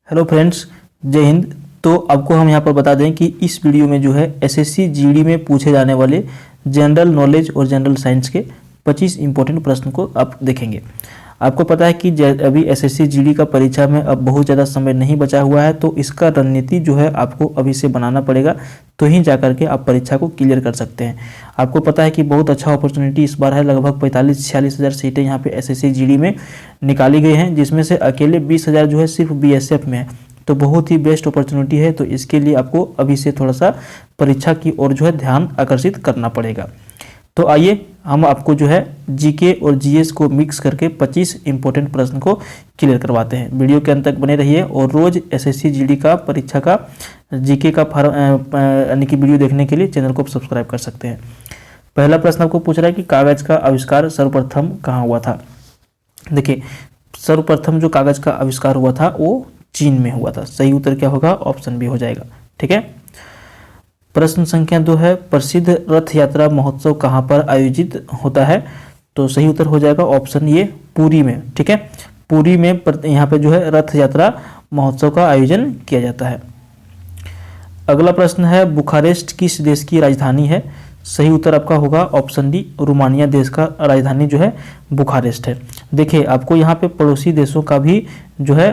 Hello friends, जय हिंद। तो आपको हम यहाँ पर बता दें कि इस वीडियो में जो है एसएससी जीडी में पूछे जाने वाले जनरल नॉलेज और जनरल साइंस के 25 इंपॉर्टेंट प्रश्न को आप देखेंगे। आपको पता है कि अभी एसएससी जीडी का परीक्षा में अब बहुत ज़्यादा समय नहीं बचा हुआ है, तो इसका रणनीति जो है आपको अभी से बनाना पड़ेगा, तो ही जा करके आप परीक्षा को क्लियर कर सकते हैं। आपको पता है कि बहुत अच्छा अपॉर्चुनिटी इस बार है। लगभग 45-46 हज़ार सीटें यहाँ पे एसएससी जीडी में निकाली गई हैं, जिसमें से अकेले 20 हज़ार जो है सिर्फ बीएसएफ में है। तो बहुत ही बेस्ट अपॉर्चुनिटी है। तो इसके लिए आपको अभी से थोड़ा सा परीक्षा की ओर जो है ध्यान आकर्षित करना पड़ेगा। तो आइए हम आपको जो है जीके और जीएस को मिक्स करके 25 इंपॉर्टेंट प्रश्न को क्लियर करवाते हैं। वीडियो के अंत तक बने रहिए और रोज एसएससी जीडी का परीक्षा का जीके का यानी कि वीडियो देखने के लिए चैनल को सब्सक्राइब कर सकते हैं। पहला प्रश्न आपको पूछ रहा है कि कागज का आविष्कार सर्वप्रथम कहाँ हुआ था। देखिए, सर्वप्रथम जो कागज का आविष्कार हुआ था वो चीन में हुआ था। सही उत्तर क्या होगा? ऑप्शन बी हो जाएगा। ठीक है। प्रश्न संख्या 2 है, प्रसिद्ध रथ यात्रा महोत्सव कहाँ पर आयोजित होता है। तो सही उत्तर हो जाएगा ऑप्शन ये, पुरी में। ठीक है, पुरी में यहाँ पे जो है रथ यात्रा महोत्सव का आयोजन किया जाता है। अगला प्रश्न है, बुखारेस्ट किस देश की राजधानी है। सही उत्तर आपका होगा ऑप्शन डी, रोमानिया देश का राजधानी जो है बुखारेस्ट है। देखिए, आपको यहाँ पे पड़ोसी देशों का भी जो है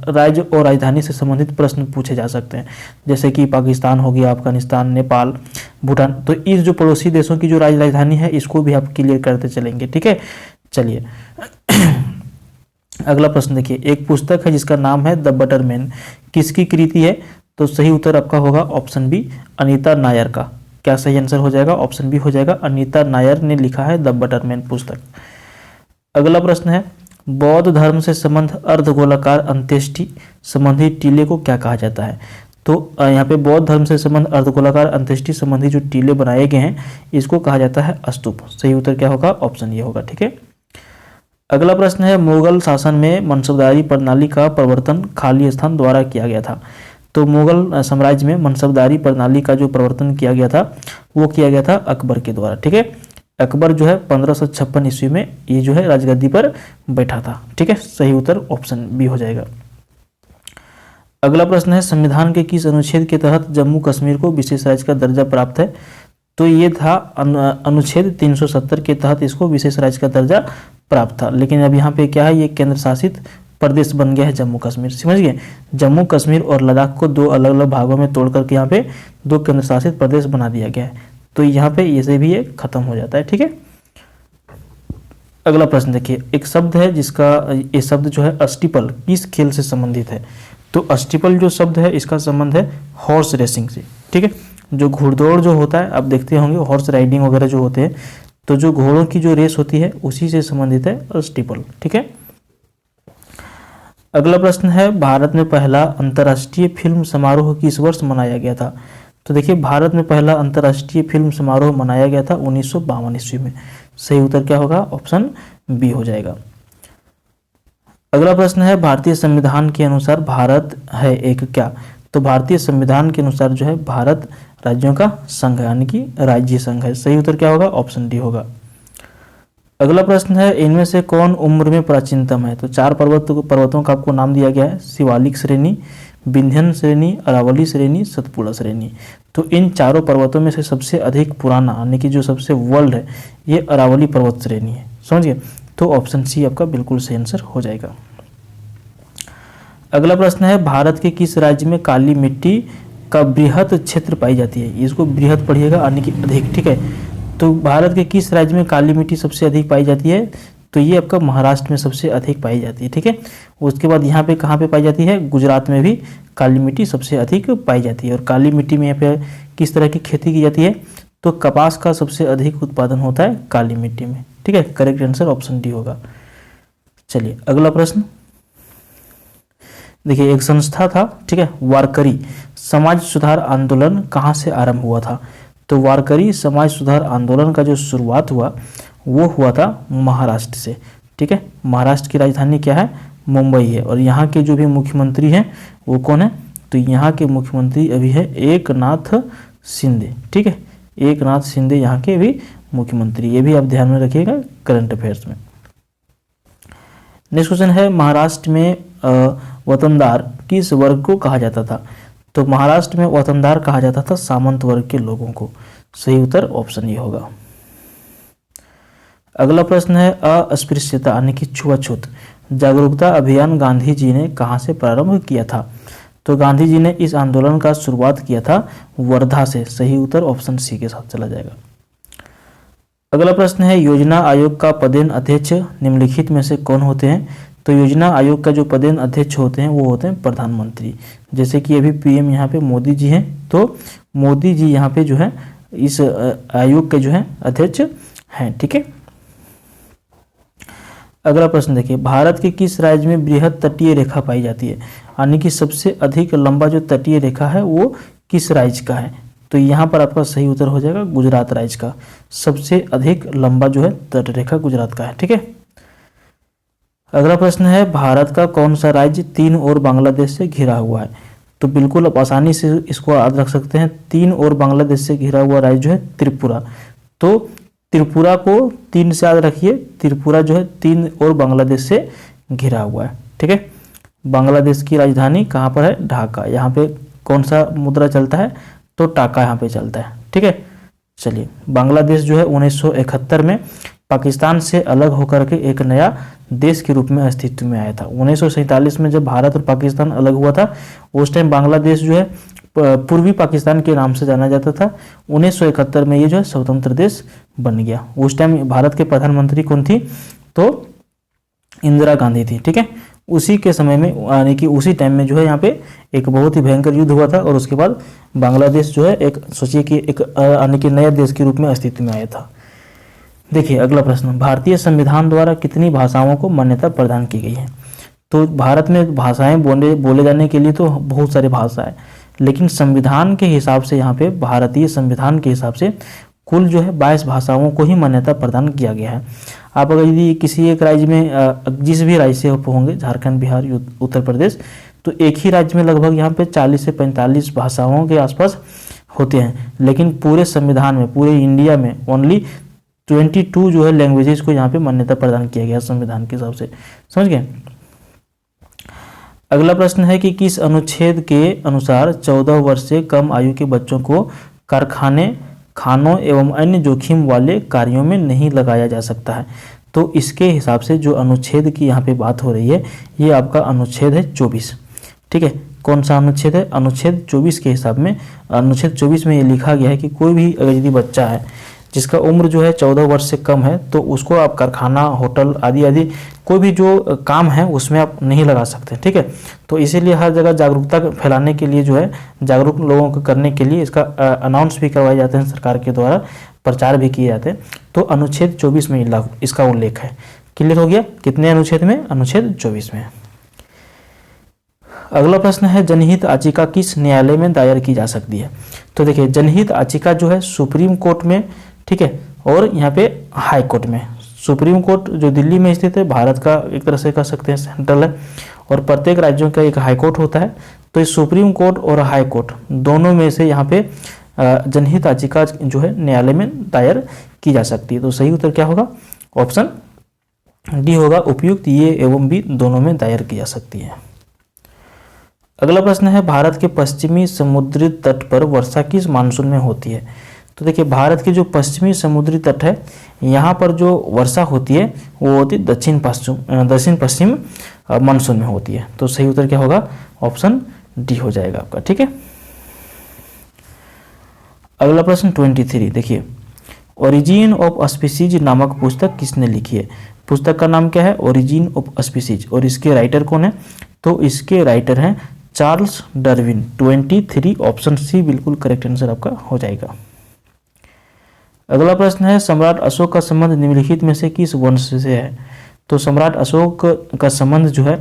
राज्य और राजधानी से संबंधित प्रश्न पूछे जा सकते हैं, जैसे कि पाकिस्तान हो गया, अफगानिस्तान, नेपाल, भूटान। तो इस जो पड़ोसी देशों की जो राजधानी है इसको भी आप क्लियर करते चलेंगे। ठीक है, चलिए अगला प्रश्न देखिए, एक पुस्तक है जिसका नाम है द बटरमैन, किसकी कृति है। तो सही उत्तर आपका होगा ऑप्शन बी, अनीता नायर का। क्या सही आंसर हो जाएगा? ऑप्शन बी हो जाएगा, अनीता नायर ने लिखा है द बटरमैन पुस्तक। अगला प्रश्न है, बौद्ध धर्म से संबंध अर्धगोलाकार अंत्येष्टि संबंधी टीले को क्या कहा जाता है। तो यहाँ पे बौद्ध धर्म से संबंध अर्धगोलाकार अंत्येष्टि संबंधी जो टीले बनाए गए हैं इसको कहा जाता है स्तूप। सही उत्तर क्या होगा? ऑप्शन ये होगा। ठीक है। अगला प्रश्न है, मुगल शासन में मनसबदारी प्रणाली का प्रवर्तन खाली स्थान द्वारा किया गया था। तो मुगल साम्राज्य में मनसबदारी प्रणाली का जो प्रवर्तन किया गया था वो किया गया था अकबर के द्वारा। ठीक है, अकबर जो है 1556 ईस्वी में ये जो है राजगद्दी पर बैठा था। ठीक है, सही उत्तर ऑप्शन बी हो जाएगा। अगला प्रश्न है, संविधान के किस अनुच्छेद के तहत जम्मू कश्मीर को विशेष राज्य का दर्जा प्राप्त है। तो ये था अनुच्छेद 370 के तहत इसको विशेष राज्य का दर्जा प्राप्त था। लेकिन अब यहाँ पे क्या है, ये केंद्र शासित प्रदेश बन गया है जम्मू कश्मीर। समझ गए, जम्मू कश्मीर और लद्दाख को दो अलग अलग भागों में तोड़ करके यहाँ पे दो केंद्र शासित प्रदेश बना दिया गया है। तो यहाँ पे ये से भी ये खत्म हो जाता है। ठीक है। अगला प्रश्न देखिए, एक शब्द है जिसका ये शब्द जो है अस्टिपल किस खेल से संबंधित है। तो अस्टिपल जो शब्द है इसका संबंध है हॉर्स रेसिंग से। ठीक है, जो घुड़दौड़ जो होता है आप देखते होंगे, हॉर्स राइडिंग वगैरह जो होते हैं, तो जो घोड़ों की जो रेस होती है उसी से संबंधित है अस्टिपल। ठीक है। अगला प्रश्न है, भारत में पहला अंतर्राष्ट्रीय फिल्म समारोह किस वर्ष मनाया गया था। तो देखिए, भारत में पहला अंतर्राष्ट्रीय फिल्म समारोह मनाया गया था 1952 ईस्वी में। सही उत्तर क्या होगा? ऑप्शन बी हो जाएगा। अगला प्रश्न है, भारतीय संविधान के अनुसार भारत है एक क्या। तो भारतीय संविधान के अनुसार जो है भारत राज्यों का संघ है, यानी कि राज्य संघ है। सही उत्तर क्या होगा? ऑप्शन डी होगा। अगला प्रश्न है, इनमें से कौन उम्र में प्राचीनतम है। तो 4 पर्वतों का आपको नाम दिया गया है, शिवालिक श्रेणी, विंध्यन श्रेणी, अरावली श्रेणी, सतपुड़ा श्रेणी। तो इन चारों पर्वतों में से सबसे अधिक पुराना यानी कि जो सबसे वर्ल्ड है ये अरावली पर्वत श्रेणी है। समझिए, तो ऑप्शन सी आपका बिल्कुल सही आंसर हो जाएगा। अगला प्रश्न है, भारत के किस राज्य में काली मिट्टी का बृहत क्षेत्र पाई जाती है। इसको बृहत पढ़िएगा यानी कि अधिक। ठीक है, तो भारत के किस राज्य में काली मिट्टी सबसे अधिक पाई जाती है। तो ये आपका महाराष्ट्र में सबसे अधिक पाई जाती है। ठीक है, उसके बाद यहाँ पे कहाँ पे पाई जाती है, गुजरात में भी काली मिट्टी सबसे अधिक पाई जाती है। और काली मिट्टी में यहाँ पे किस तरह की खेती की जाती है, तो कपास का सबसे अधिक उत्पादन होता है काली मिट्टी में। ठीक है, करेक्ट आंसर ऑप्शन डी होगा। चलिए अगला प्रश्न देखिए, एक संस्था था, ठीक है, वारकरी समाज सुधार आंदोलन कहाँ से आरंभ हुआ था। तो वारकरी समाज सुधार आंदोलन का जो शुरुआत हुआ वो हुआ था महाराष्ट्र से। ठीक है, महाराष्ट्र की राजधानी क्या है, मुंबई है। और यहाँ के जो भी मुख्यमंत्री हैं वो कौन है, तो यहाँ के मुख्यमंत्री अभी है एकनाथ शिंदे। ठीक है, एकनाथ शिंदे यहाँ के भी मुख्यमंत्री, ये भी आप ध्यान में रखिएगा करंट अफेयर्स में। नेक्स्ट क्वेश्चन है, महाराष्ट्र में वतनदार किस वर्ग को कहा जाता था? तो महाराष्ट्र में वतनदार कहा जाता था सामंत वर्ग के लोगों को। सही उत्तर ऑप्शन ये होगा। अगला प्रश्न है अस्पृश्यता यानी कि छुआछूत जागरूकता अभियान गांधी जी ने कहाँ से प्रारंभ किया था? तो गांधी जी ने इस आंदोलन का शुरुआत किया था वर्धा से। सही उत्तर ऑप्शन सी के साथ चला जाएगा। अगला प्रश्न है योजना आयोग का पदेन अध्यक्ष निम्नलिखित में से कौन होते हैं? तो योजना आयोग का जो पदेन अध्यक्ष होते हैं वो होते हैं प्रधानमंत्री। जैसे कि अभी पीएम यहाँ पे मोदी जी हैं, तो मोदी जी यहाँ पे जो है इस आयोग के जो है अध्यक्ष हैं। ठीक है। अगला प्रश्न देखिए, भारत के किस राज्य में बृहद तटीय रेखा पाई जाती है? यानी कि सबसे अधिक लंबा जो तटीय रेखा है वो किस राज्य का है? तो यहाँ पर आपका सही उत्तर हो जाएगा गुजरात राज्य का। सबसे अधिक लंबा जो है तट रेखा गुजरात का है। ठीक है। अगला प्रश्न है भारत का कौन सा राज्य तीन ओर बांग्लादेश से घिरा हुआ है? तो बिल्कुल आप आसानी से इसको याद रख सकते हैं। तीन ओर बांग्लादेश से घिरा हुआ राज्य जो है त्रिपुरा। तो त्रिपुरा को तीन से याद रखिए। त्रिपुरा जो है तीन और बांग्लादेश से घिरा हुआ है। ठीक है। बांग्लादेश की राजधानी कहाँ पर है? ढाका। यहाँ पे कौन सा मुद्रा चलता है? तो टाका यहाँ पे चलता है। ठीक है। चलिए, बांग्लादेश जो है 1971 में पाकिस्तान से अलग होकर के एक नया देश के रूप में अस्तित्व में आया था। 1947 में जब भारत और पाकिस्तान अलग हुआ था उस टाइम बांग्लादेश जो है पूर्वी पाकिस्तान के नाम से जाना जाता था। 1971 में ये जो है स्वतंत्र देश बन गया। उस टाइम भारत के प्रधानमंत्री कौन थी? तो इंदिरा गांधी थी। ठीक है। उसी के समय में यानी कि उसी टाइम में जो है यहाँ पे एक बहुत ही भयंकर युद्ध हुआ था और उसके बाद बांग्लादेश जो है एक सोचिए कि एक यानी कि नए देश के रूप में अस्तित्व में आया था। देखिए अगला प्रश्न, भारतीय संविधान द्वारा कितनी भाषाओं को मान्यता प्रदान की गई है? तो भारत में भाषाएं बोले जाने के लिए तो बहुत सारी भाषा है, लेकिन संविधान के हिसाब से यहाँ पे भारतीय संविधान के हिसाब से कुल जो है 22 भाषाओं को ही मान्यता प्रदान किया गया है। आप अगर यदि किसी एक राज्य में जिस भी राज्य से होंगे, झारखंड, बिहार, उत्तर प्रदेश, तो एक ही राज्य में लगभग यहाँ पे 40 से 45 भाषाओं के आसपास होते हैं, लेकिन पूरे संविधान में पूरे इंडिया में ओनली 22 जो है लैंग्वेजेस को यहाँ पे मान्यता प्रदान किया गया संविधान के हिसाब से। समझ गए। अगला प्रश्न है कि किस अनुच्छेद के अनुसार 14 वर्ष से कम आयु के बच्चों को कारखाने, खानों एवं अन्य जोखिम वाले कार्यों में नहीं लगाया जा सकता है? तो इसके हिसाब से जो अनुच्छेद की यहाँ पे बात हो रही है ये आपका अनुच्छेद है 24। ठीक है। कौन सा अनुच्छेद है? अनुच्छेद 24 के हिसाब में, अनुच्छेद 24 में ये लिखा गया है कि कोई भी अगर यदि बच्चा है जिसका उम्र जो है 14 वर्ष से कम है तो उसको आप कारखाना, होटल आदि आदि कोई भी जो काम है उसमें आप नहीं लगा सकते। ठीक है। तो इसीलिए हर जगह जागरूकता फैलाने के लिए जो है जागरूक लोगों को करने के लिए इसका अनाउंस भी करवाए जाते हैं, सरकार के द्वारा प्रचार भी किए जाते हैं। तो अनुच्छेद 24 में इसका उल्लेख है। क्लियर हो गया? कितने अनुच्छेद में? अनुच्छेद 24 में। अगला प्रश्न है जनहित याचिका किस न्यायालय में दायर की जा सकती है? तो देखिए जनहित याचिका जो है सुप्रीम कोर्ट में, ठीक है, और यहाँ पे हाई कोर्ट में। सुप्रीम कोर्ट जो दिल्ली में स्थित है भारत का एक तरह से कह सकते हैं सेंट्रल है, और प्रत्येक राज्यों का एक हाई कोर्ट होता है। तो इस सुप्रीम कोर्ट और हाई कोर्ट दोनों में से यहाँ पे जनहित याचिका जो है न्यायालय में दायर की जा सकती है। तो सही उत्तर क्या होगा? ऑप्शन डी होगा, उपयुक्त ये एवं बी दोनों में दायर की जा सकती है। अगला प्रश्न है भारत के पश्चिमी समुद्री तट पर वर्षा किस मानसून में होती है? तो देखिए भारत के जो पश्चिमी समुद्री तट है यहाँ पर जो वर्षा होती है वो होती है दक्षिण पश्चिम मानसून में होती है। तो सही उत्तर क्या होगा? ऑप्शन डी हो जाएगा आपका। ठीक है। अगला प्रश्न 23 देखिए, ओरिजिन ऑफ स्पीसीज नामक पुस्तक किसने लिखी है? पुस्तक का नाम क्या है? Origin of species. और इसके राइटर कौन है? तो इसके राइटर हैं चार्ल्स डार्विन। 23 ऑप्शन सी बिल्कुल करेक्ट आंसर आपका हो जाएगा। अगला प्रश्न है सम्राट अशोक का संबंध निम्नलिखित में से किस वंश से है? तो सम्राट अशोक का संबंध जो है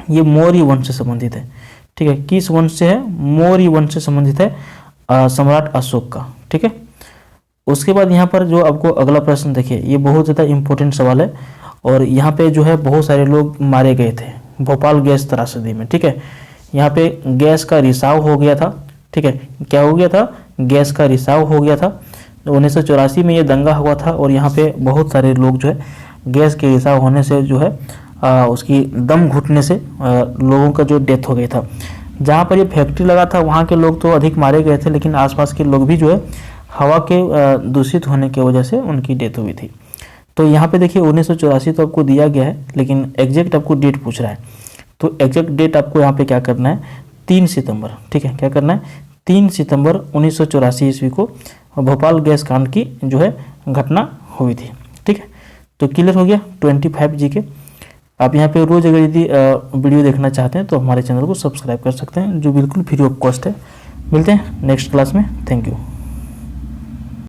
ये मौर्य वंश से संबंधित है। ठीक है। किस वंश से है? मौर्य वंश से संबंधित है सम्राट अशोक का। ठीक है। उसके बाद यहाँ पर जो आपको अगला प्रश्न देखिए ये बहुत ज़्यादा इंपॉर्टेंट सवाल है, और यहाँ पे जो है बहुत सारे लोग मारे गए थे भोपाल गैस त्रासदी में। ठीक है। यहाँ पे गैस का रिसाव हो गया था। ठीक है। क्या हो गया था? गैस का रिसाव हो गया था। 1984 में ये दंगा हुआ था और यहाँ पे बहुत सारे लोग जो है गैस के रिसाव होने से जो है उसकी दम घुटने से लोगों का जो डेथ हो गया था। जहाँ पर ये फैक्ट्री लगा था वहाँ के लोग तो अधिक मारे गए थे, लेकिन आसपास के लोग भी जो है हवा के दूषित होने की वजह से उनकी डेथ हुई थी। तो यहाँ पे देखिए 1984 तो आपको दिया गया है, लेकिन एग्जैक्ट आपको डेट पूछ रहा है। तो एग्जैक्ट डेट आपको यहाँ पे क्या करना है, 3 सितंबर, ठीक है, क्या करना है, 3 सितंबर 1984 ईस्वी को भोपाल गैस कांड की जो है घटना हुई थी। ठीक है, तो क्लियर हो गया 25 जीके। आप यहाँ पे रोज़ अगर यदि वीडियो देखना चाहते हैं तो हमारे चैनल को सब्सक्राइब कर सकते हैं, जो बिल्कुल फ्री ऑफ कॉस्ट है। मिलते हैं नेक्स्ट क्लास में। Thank you.